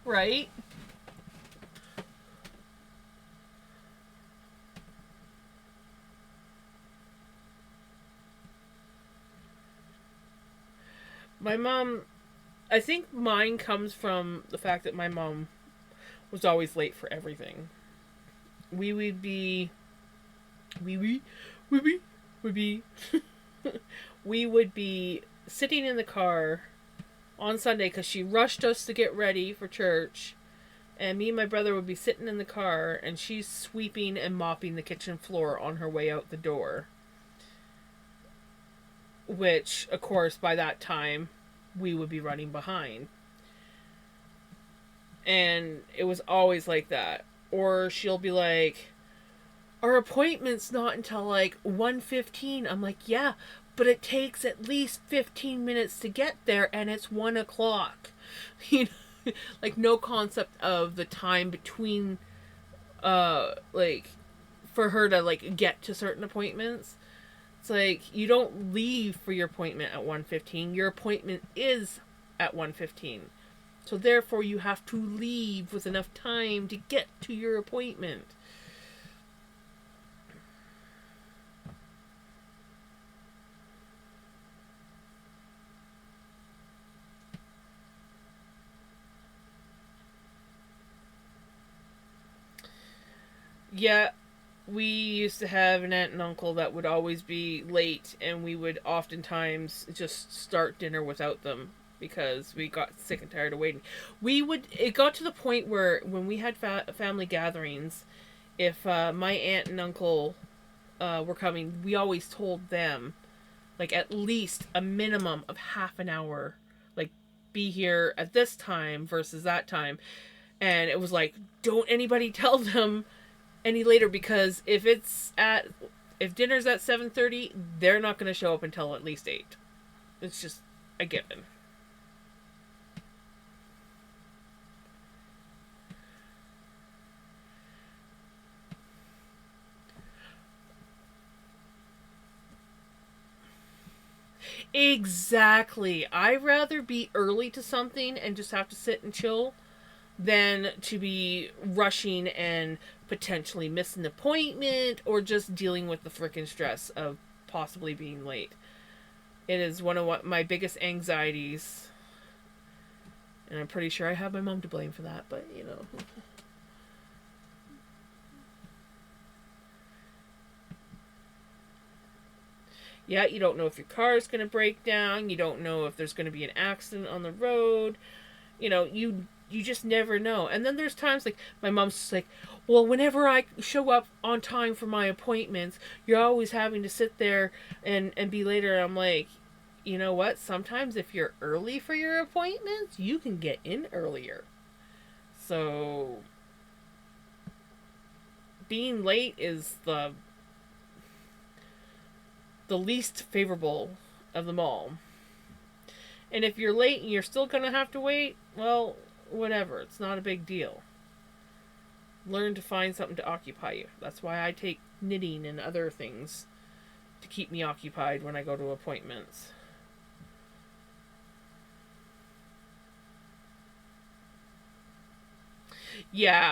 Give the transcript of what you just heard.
Right? My mom, I think mine comes from the fact that my mom was always late for everything. We would be, we we we would be, we would be sitting in the car on Sunday because she rushed us to get ready for church, and me and my brother would be sitting in the car, and she's sweeping and mopping the kitchen floor on her way out the door. Which, of course, by that time, we would be running behind. And it was always like that. Or she'll be like, our appointment's not until like 1:15. I'm like, yeah, but it takes at least 15 minutes to get there, and it's 1 o'clock. You know, like no concept of the time between, like, for her to like get to certain appointments. It's like you don't leave for your appointment at 1:15. Your appointment is at 1:15. So therefore you have to leave with enough time to get to your appointment. Yeah, we used to have an aunt and uncle that would always be late, and we would oftentimes just start dinner without them because we got sick and tired of waiting. It got to the point where when we had family gatherings, if my aunt and uncle were coming, we always told them, like, at least a minimum of half an hour, like, be here at this time versus that time. And it was like, don't anybody tell them any later, because if dinner's at 7:30, they're not going to show up until at least 8. It's just a given. Exactly. I'd rather be early to something and just have to sit and chill than to be rushing and potentially miss an appointment or just dealing with the freaking stress of possibly being late. It is one of my biggest anxieties, and I'm pretty sure I have my mom to blame for that, but you know. Yeah, you don't know if your car is going to break down, you don't know if there's going to be an accident on the road. You just never know. And then there's times like my mom's just like, well, whenever I show up on time for my appointments, you're always having to sit there and be later. I'm like, you know what? Sometimes if you're early for your appointments, you can get in earlier. So being late is the least favorable of them all. And if you're late and you're still gonna have to wait, well, whatever. It's not a big deal. Learn to find something to occupy you. That's why I take knitting and other things to keep me occupied when I go to appointments. Yeah,